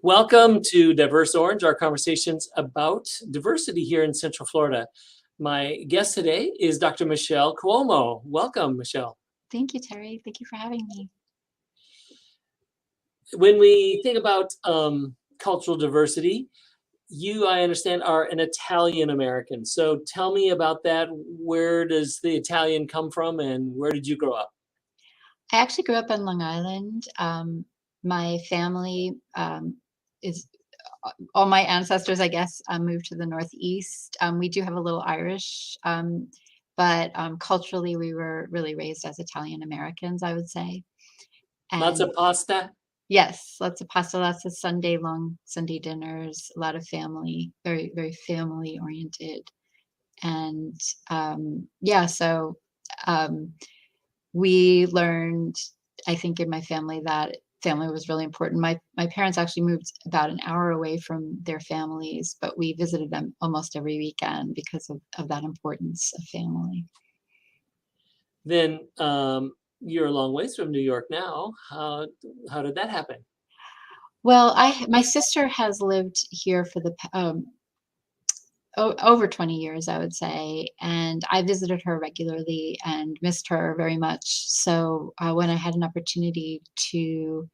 Welcome to Diverse Orange, our conversations about diversity here in Central Florida. My guest today is Dr. Michele Cuomo. Welcome, Michele. Thank you, Terry. Thank you for having me. When we think about cultural diversity, you, I understand, are an Italian American. So tell me about that. Where does the Italian come from and where did you grow up? I actually grew up on Long Island. My family is all my ancestors, I guess, moved to the Northeast. We do have a little Irish, but culturally, we were really raised as Italian Americans, I would say. Lots of And pasta? yes, lots of pasta, lots of long Sunday dinners, a lot of family, very, very family oriented. And yeah, so um, we learned, I think, in my family that family was really important. My parents actually moved about an hour away from their families, but we visited them almost every weekend because of that importance of family. Then you're a long ways from New York now. How did that happen? Well, my sister has lived here for over 20 years, I would say, and I visited her regularly and missed her very much. So when I had an opportunity to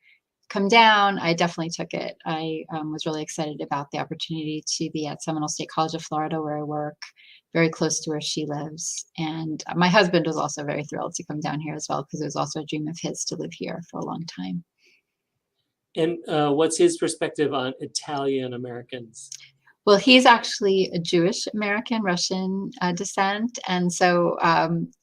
come down, I definitely took it. I was really excited about the opportunity to be at Seminole State College of Florida, where I work, very close to where she lives. And my husband was also very thrilled to come down here as well, because it was also a dream of his to live here for a long time. And what's his perspective on Italian Americans? Well, he's actually a Jewish American, Russian descent, and so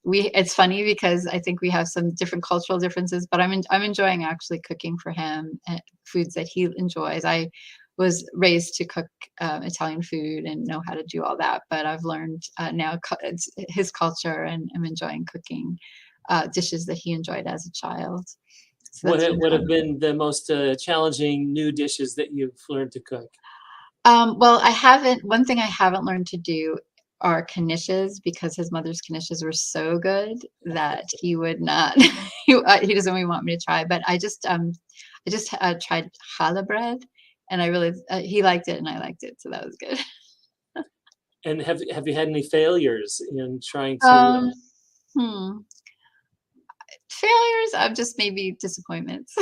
it's funny because I think we have some different cultural differences. But I'm enjoying actually cooking for him foods that he enjoys. I was raised to cook Italian food and know how to do all that, but I've learned now it's his culture, and I'm enjoying cooking dishes that he enjoyed as a child. So What have been the most challenging new dishes that you've learned to cook? Well, one thing I haven't learned to do are knishes, because his mother's knishes were so good that he would not, he doesn't really want me to try, but I just tried challah bread, and I really, he liked it and I liked it. So that was good. And have you had any failures in trying to? Hmm. Failures, I'm just maybe disappointments.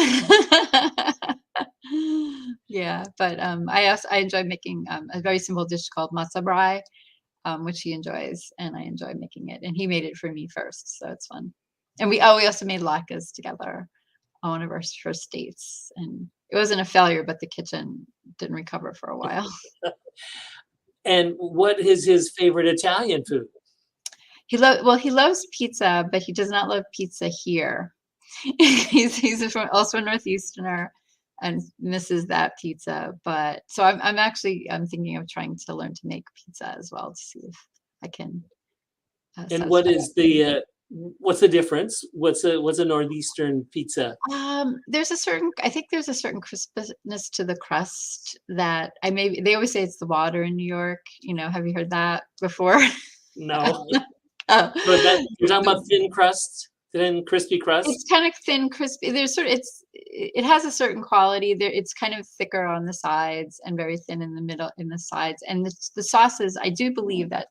Yeah, but I enjoy making a very simple dish called matzo brie, which he enjoys, and I enjoy making it. And he made it for me first, so it's fun. And we also made latkes together on one of our first dates, and it wasn't a failure, but the kitchen didn't recover for a while. And what is his favorite Italian food? He loves pizza, but he does not love pizza here. He's also a Northeasterner and misses that pizza. But so I'm thinking of trying to learn to make pizza as well, to see if I can. And what's the difference? What's a Northeastern pizza? I think there's a certain crispness to the crust that they always say it's the water in New York. Have you heard that before? No. Oh. So you're talking about thin crust, thin crispy crust? It's kind of thin, crispy. It has a certain quality. It's kind of thicker on the sides and very thin in the middle, in the sides. And the sauces, I do believe that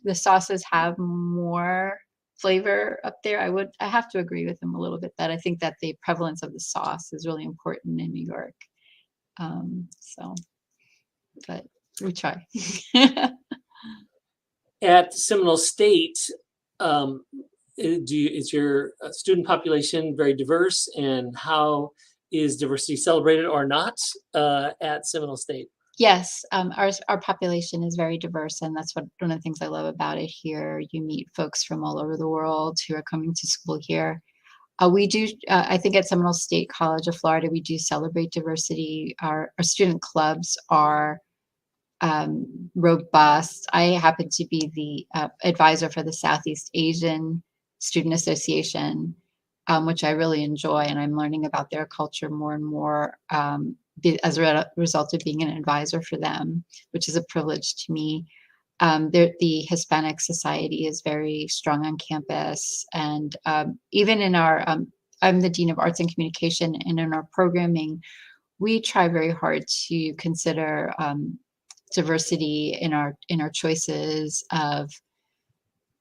the sauces have more flavor up there. I have to agree with him a little bit, that I think that the prevalence of the sauce is really important in New York. But we try. At Seminole State, is your student population very diverse, and how is diversity celebrated or not at Seminole State? Yes, our population is very diverse, and that's one of the things I love about it here. You meet folks from all over the world who are coming to school here. We do, I think at Seminole State College of Florida, we do celebrate diversity. Our student clubs are robust. I happen to be the advisor for the Southeast Asian Student Association, which I really enjoy, and I'm learning about their culture more and more as a result of being an advisor for them, which is a privilege to me. The Hispanic Society is very strong on campus, and even in our, I'm the Dean of Arts and Communication, and in our programming, we try very hard to consider diversity in our choices of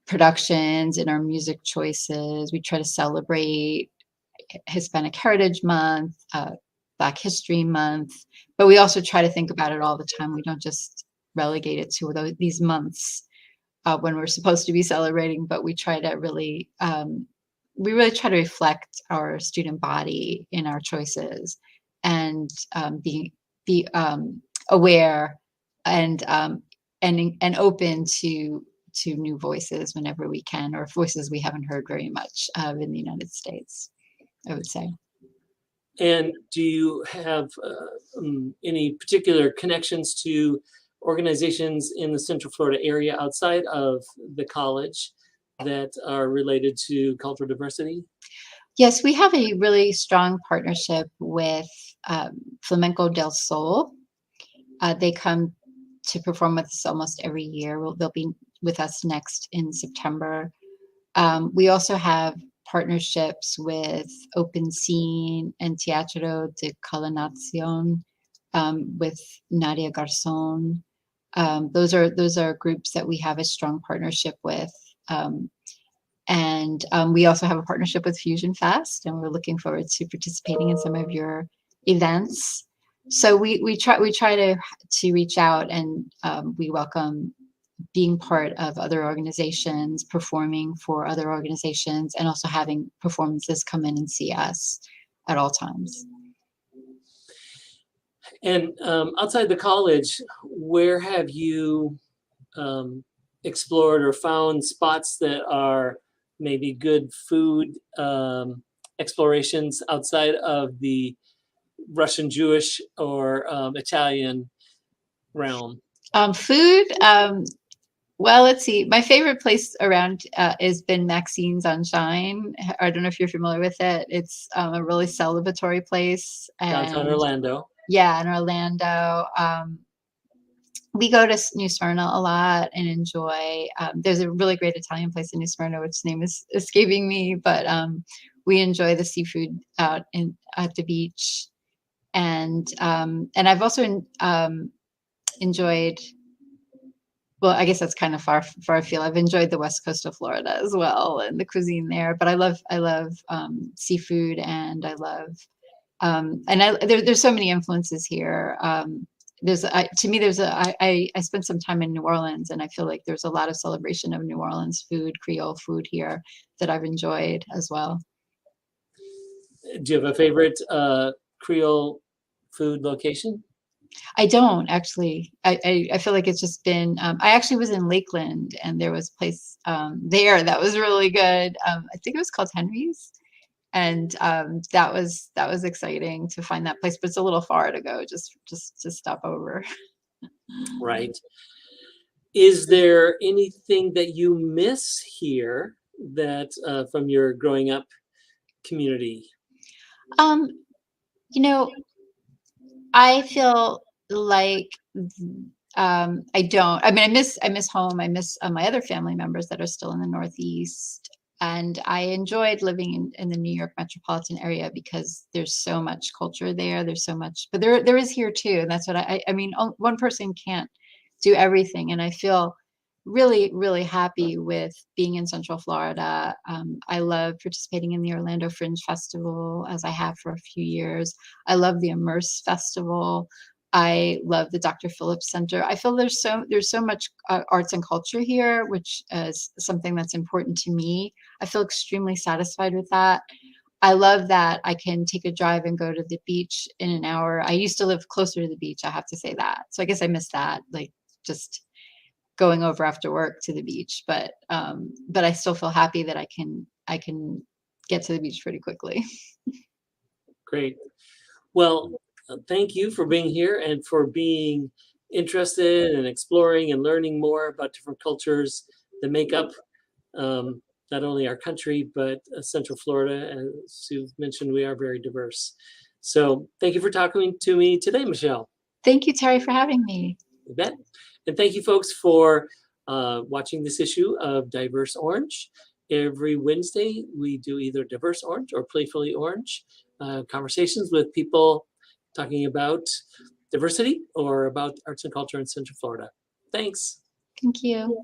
productions, in our music choices. We try to celebrate Hispanic Heritage Month, Black History Month, but we also try to think about it all the time. We don't just relegate it to these months when we're supposed to be celebrating, but we try to we really try to reflect our student body in our choices, and be aware and open to new voices whenever we can, or voices we haven't heard very much of in the United States, I would say. And do you have any particular connections to organizations in the Central Florida area outside of the college that are related to cultural diversity? Yes, we have a really strong partnership with Flamenco del Sol. They come to perform with us almost every year. They'll be with us next in September. We also have partnerships with Open Scene and Teatro de Colonización, with Nadia Garzón. Those are groups that we have a strong partnership with. And we also have a partnership with Fusion Fest, and we're looking forward to participating in some of your events. So we try to reach out, and we welcome being part of other organizations, performing for other organizations, and also having performances come in and see us at all times. And outside the college, where have you explored or found spots that are maybe good food explorations outside of the Russian Jewish or Italian realm? Food, well, let's see. My favorite place around has been Maxine's on Shine. I don't know if you're familiar with it. It's a really celebratory place. Downtown Orlando. Yeah, in Orlando. We go to New Smyrna a lot and enjoy. There's a really great Italian place in New Smyrna, which name is escaping me, but we enjoy the seafood out at the beach, and I've also enjoyed. Well, I guess that's kind of far afield. I've enjoyed the west coast of Florida as well, and the cuisine there. But I love seafood, and I love there's so many influences here. I spent some time in New Orleans, and I feel like there's a lot of celebration of New Orleans food, Creole food here that I've enjoyed as well. Do you have a favorite Creole food location? I don't actually. I feel like it's just been. I actually was in Lakeland, and there was a place there that was really good. I think it was called Henry's, and that was exciting to find that place. But it's a little far to go, just to stop over. Right. Is there anything that you miss here that from your growing up community? You know, I feel like I don't. I mean, I miss home. I miss my other family members that are still in the Northeast, and I enjoyed living in the New York metropolitan area because there's so much culture there. There's so much, but there is here too, and that's what I mean. One person can't do everything, and I feel really happy with being in Central Florida. I love participating in the Orlando Fringe Festival, as I have for a few years. I love the Immerse Festival. I love the Dr. Phillips Center. I feel there's so much arts and culture here, which is something that's important to me. I feel extremely satisfied with that. I love that I can take a drive and go to the beach in an hour. I used to live closer to the beach, I have to say that. So I guess I miss that, like just going over after work to the beach. But I still feel happy that I can get to the beach pretty quickly. Great. Well, thank you for being here and for being interested and exploring and learning more about different cultures that make up not only our country, but Central Florida. As you've mentioned, we are very diverse. So thank you for talking to me today, Michele. Thank you, Terry, for having me. You bet. And thank you, folks, for watching this issue of Diverse Orange. Every Wednesday, we do either Diverse Orange or Playfully Orange conversations with people talking about diversity or about arts and culture in Central Florida. Thanks. Thank you.